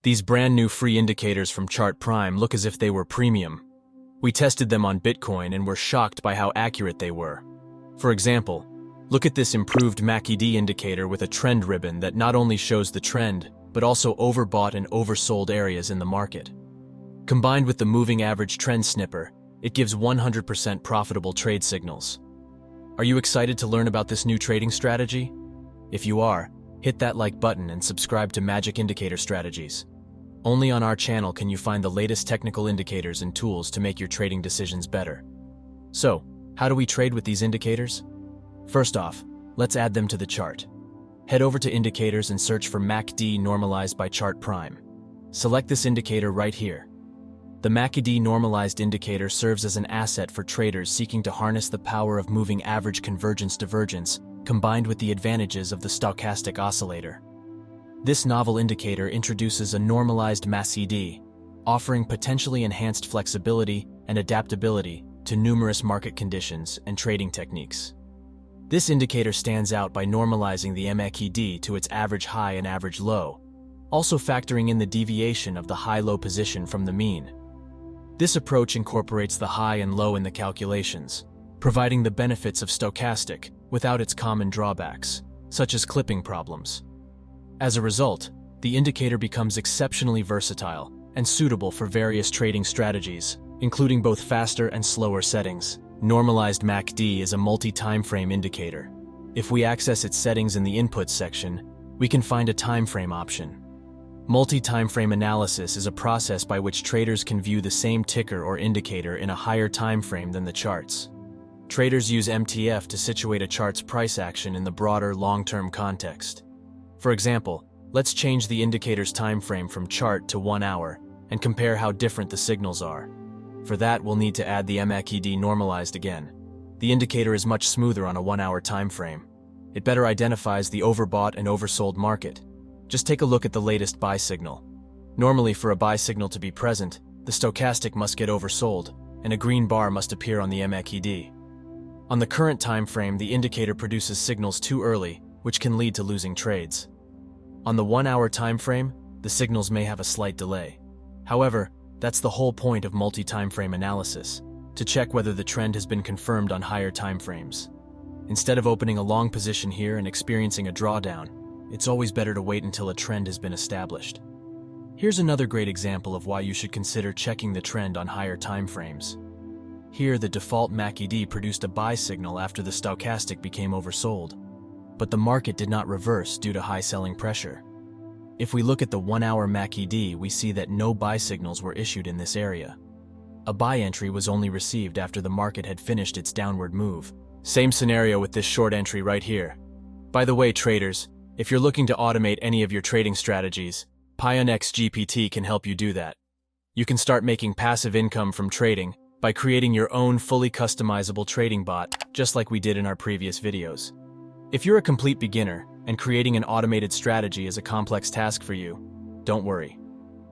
These brand new free indicators from Chart Prime look as if they were premium. We tested them on Bitcoin and were shocked by how accurate they were. For example, look at this improved MACD indicator with a trend ribbon that not only shows the trend, but also overbought and oversold areas in the market. Combined with the moving average trend snipper, it gives 100% profitable trade signals. Are you excited to learn about this new trading strategy? If you are, hit that like button and subscribe to Magic Indicator Strategies. Only on our channel can you find the latest technical indicators and tools to make your trading decisions better. So, how do we trade with these indicators? First off, let's add them to the chart. Head over to Indicators and search for MACD Normalized by Chart Prime. Select this indicator right here. The MACD Normalized indicator serves as an asset for traders seeking to harness the power of moving average convergence divergence combined with the advantages of the stochastic oscillator. This novel indicator introduces a normalized MACD, offering potentially enhanced flexibility and adaptability to numerous market conditions and trading techniques. This indicator stands out by normalizing the MACD to its average high and average low, also factoring in the deviation of the high-low position from the mean. This approach incorporates the high and low in the calculations, providing the benefits of stochastic without its common drawbacks, such as clipping problems. As a result, the indicator becomes exceptionally versatile and suitable for various trading strategies, including both faster and slower settings. Normalized MACD is a multi-timeframe indicator. If we access its settings in the Inputs section, we can find a timeframe option. Multi-timeframe analysis is a process by which traders can view the same ticker or indicator in a higher timeframe than the charts. Traders use MTF to situate a chart's price action in the broader long-term context. For example, let's change the indicator's timeframe from chart to 1 hour and compare how different the signals are. For that, we'll need to add the MACD normalized again. The indicator is much smoother on a 1-hour timeframe. It better identifies the overbought and oversold market. Just take a look at the latest buy signal. Normally, for a buy signal to be present, the stochastic must get oversold, and a green bar must appear on the MACD. On the current time frame, the indicator produces signals too early, which can lead to losing trades. On the 1-hour time frame, the signals may have a slight delay. However, that's the whole point of multi-timeframe analysis, to check whether the trend has been confirmed on higher time frames. Instead of opening a long position here and experiencing a drawdown, it's always better to wait until a trend has been established. Here's another great example of why you should consider checking the trend on higher time frames. Here, the default MACD produced a buy signal after the stochastic became oversold, but the market did not reverse due to high selling pressure. If we look at the 1-hour MACD, we see that no buy signals were issued in this area. A buy entry was only received after the market had finished its downward move. Same scenario with this short entry right here. By the way, traders, if you're looking to automate any of your trading strategies, Pionex GPT can help you do that. You can start making passive income from trading by creating your own fully customizable trading bot, just like we did in our previous videos. If you're a complete beginner and creating an automated strategy is a complex task for you, don't worry.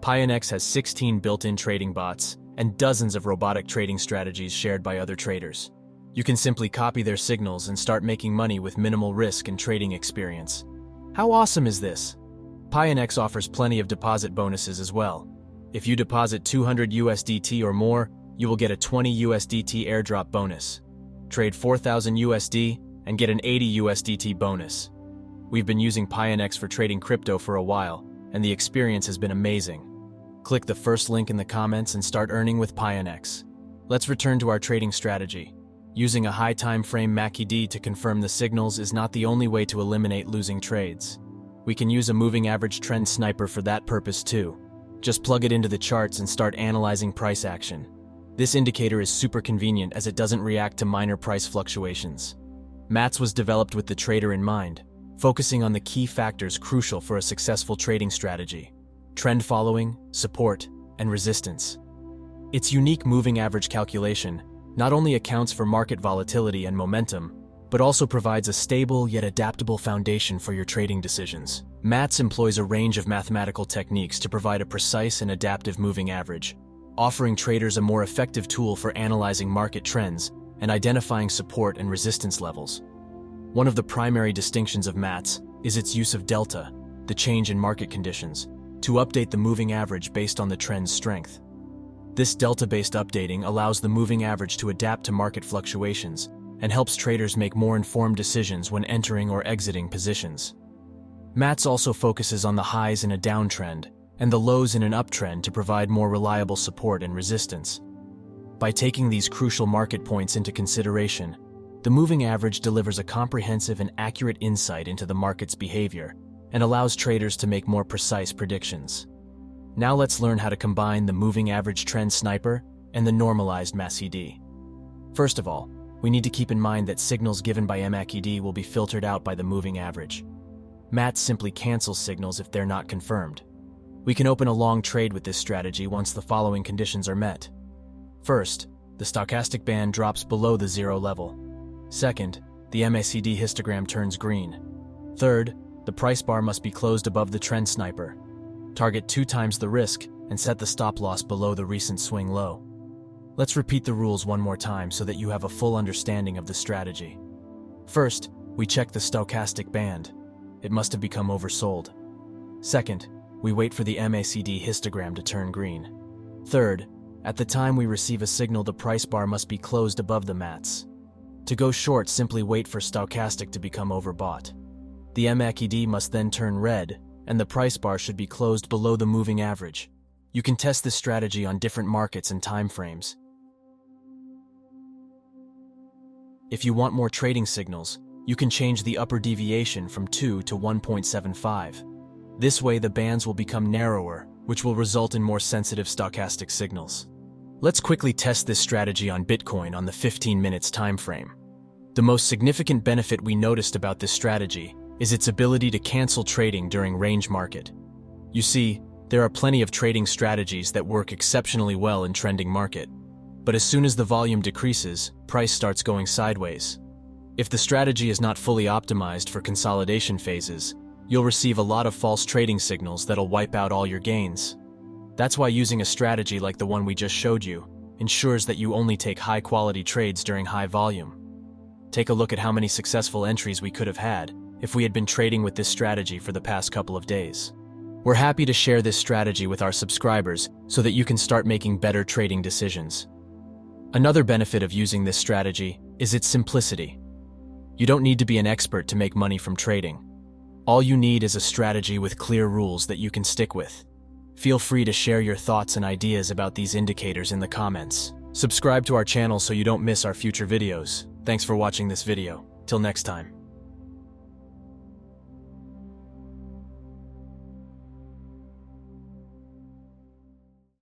Pionex has 16 built-in trading bots and dozens of robotic trading strategies shared by other traders. You can simply copy their signals and start making money with minimal risk and trading experience. How awesome is this? Pionex offers plenty of deposit bonuses as well. If you deposit 200 USDT or more, you will get a 20 USDT airdrop bonus. Trade 4,000 USD and get an 80 USDT bonus. We've been using Pionex for trading crypto for a while, and the experience has been amazing. Click the first link in the comments and start earning with Pionex. Let's return to our trading strategy. Using a high time frame MACD to confirm the signals is not the only way to eliminate losing trades. We can use a moving average trend sniper for that purpose too. Just plug it into the charts and start analyzing price action. This indicator is super convenient as it doesn't react to minor price fluctuations. MATS was developed with the trader in mind, focusing on the key factors crucial for a successful trading strategy: trend following, support, and resistance. Its unique moving average calculation not only accounts for market volatility and momentum, but also provides a stable yet adaptable foundation for your trading decisions. MATS employs a range of mathematical techniques to provide a precise and adaptive moving average, offering traders a more effective tool for analyzing market trends and identifying support and resistance levels. One of the primary distinctions of MATS is its use of delta, the change in market conditions, to update the moving average based on the trend's strength. This delta-based updating allows the moving average to adapt to market fluctuations and helps traders make more informed decisions when entering or exiting positions. MACD also focuses on the highs in a downtrend and the lows in an uptrend to provide more reliable support and resistance. By taking these crucial market points into consideration, the moving average delivers a comprehensive and accurate insight into the market's behavior and allows traders to make more precise predictions. Now let's learn how to combine the moving average trend sniper and the normalized MACD. First of all, we need to keep in mind that signals given by MACD will be filtered out by the moving average. MACD simply cancels signals if they're not confirmed. We can open a long trade with this strategy once the following conditions are met. First, the stochastic band drops below the zero level. Second, the MACD histogram turns green. Third, the price bar must be closed above the trend sniper. Target 2 times the risk and set the stop loss below the recent swing low. Let's repeat the rules one more time so that you have a full understanding of the strategy. First, we check the stochastic band. It must have become oversold. Second, we wait for the MACD histogram to turn green. Third, at the time we receive a signal, the price bar must be closed above the MACD. To go short, simply wait for stochastic to become overbought. The MACD must then turn red, and the price bar should be closed below the moving average. You can test this strategy on different markets and time frames. If you want more trading signals, you can change the upper deviation from 2 to 1.75. This way the bands will become narrower, which will result in more sensitive stochastic signals. Let's quickly test this strategy on Bitcoin on the 15 minutes time frame. The most significant benefit we noticed about this strategy is its ability to cancel trading during range market. You see, there are plenty of trading strategies that work exceptionally well in trending market. But as soon as the volume decreases, price starts going sideways. If the strategy is not fully optimized for consolidation phases, you'll receive a lot of false trading signals that'll wipe out all your gains. That's why using a strategy like the one we just showed you ensures that you only take high-quality trades during high volume. Take a look at how many successful entries we could have had if we had been trading with this strategy for the past couple of days. We're happy to share this strategy with our subscribers so that you can start making better trading decisions. Another benefit of using this strategy is its simplicity. You don't need to be an expert to make money from trading. All you need is a strategy with clear rules that you can stick with. Feel free to share your thoughts and ideas about these indicators in the comments. Subscribe to our channel so you don't miss our future videos. Thanks for watching this video. Till next time.